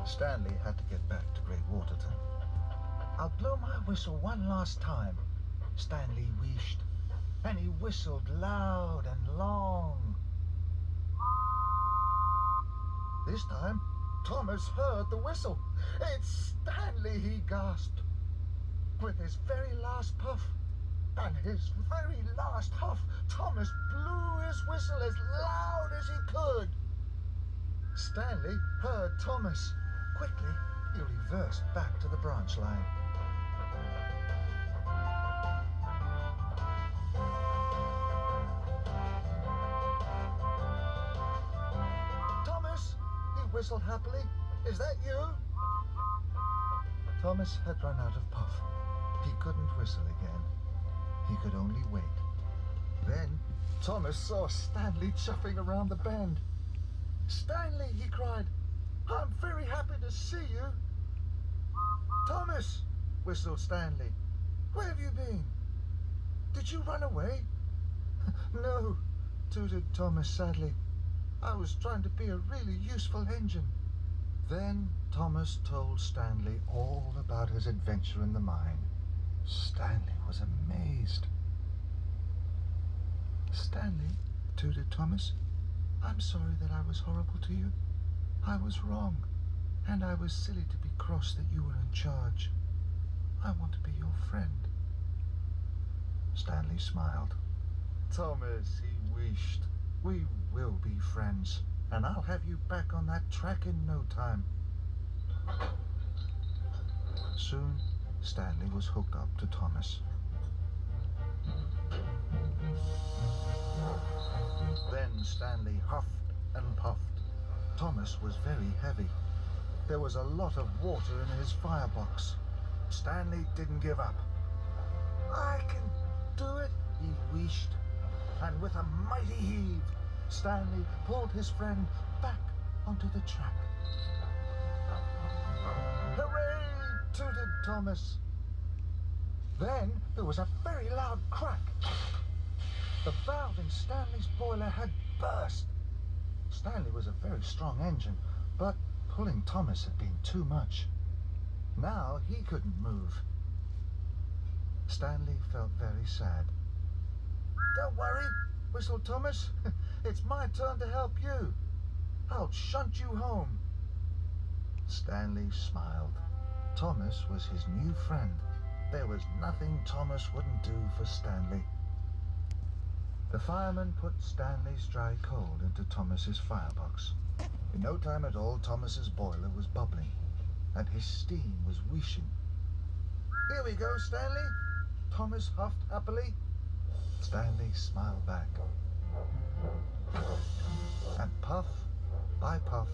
Stanley had to get back to Great Waterton. "I'll blow my whistle one last time," Stanley wished, and he whistled loud and long. This time, Thomas heard the whistle. "It's Stanley," he gasped. With his very last puff and his very last huff, Thomas blew his whistle as loud as he could. Stanley heard Thomas. Quickly, he reversed back to the branch line. "Thomas," he whistled happily, "is that you?" Thomas had run out of puff. He couldn't whistle again. He could only wait. Then Thomas saw Stanley chuffing around the bend. "Stanley," he cried, "I'm very happy to see you." "Thomas," whistled Stanley, "where have you been? Did you run away?" "No," tooted Thomas sadly. "I was trying to be a really useful engine." Then Thomas told Stanley all about his adventure in the mine. Stanley was amazed. "Stanley," tooted Thomas, "I'm sorry that I was horrible to you. I was wrong, and I was silly to be cross that you were in charge. I want to be your friend." Stanley smiled. "Thomas," he wished, "we will be friends, and I'll have you back on that track in no time." Soon, Stanley was hooked up to Thomas. Then Stanley huffed and puffed. Thomas was very heavy. There was a lot of water in his firebox. Stanley didn't give up. "I can do it," he wished. And with a mighty heave, Stanley pulled his friend back onto the track. "Hooray!" tooted Thomas. Then there was a very loud crack. The valve in Stanley's boiler had burst. Stanley was a very strong engine, but pulling Thomas had been too much. Now he couldn't move. Stanley felt very sad. "Don't worry," whistled Thomas. "It's my turn to help you. I'll shunt you home." Stanley smiled. Thomas was his new friend. There was nothing Thomas wouldn't do for Stanley. The fireman put Stanley's dry coal into Thomas's firebox. In no time at all, Thomas's boiler was bubbling, and his steam was wheeshing. "Here we go, Stanley," Thomas huffed happily. Stanley smiled back. And puff by puff,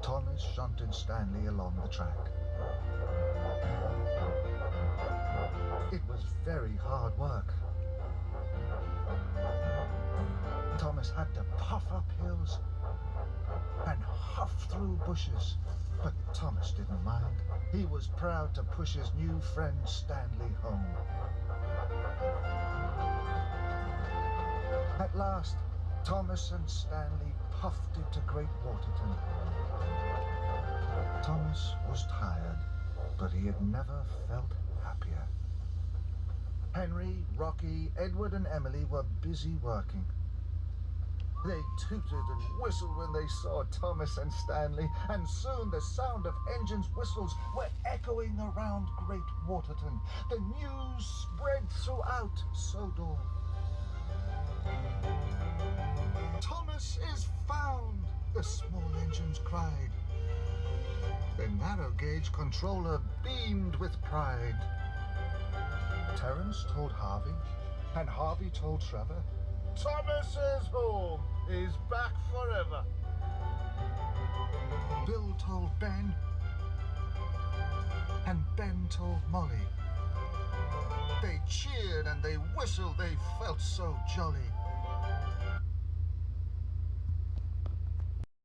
Thomas shunted Stanley along the track. It was very hard work. Thomas had to puff up hills and huff through bushes, but Thomas didn't mind. He was proud to push his new friend Stanley home. At last, Thomas and Stanley puffed into Great Waterton. Thomas was tired, but he had never felt happier. Henry, Rocky, Edward and Emily were busy working. They tooted and whistled when they saw Thomas and Stanley, and soon the sound of engines' whistles were echoing around Great Waterton. The news spread throughout Sodor. "Thomas is found!" the small engines cried. The narrow gauge controller beamed with pride. Terence told Harvey, and Harvey told Trevor, "Thomas is home. He's back forever." Bill told Ben, and Ben told Molly. They cheered and they whistled. They felt so jolly.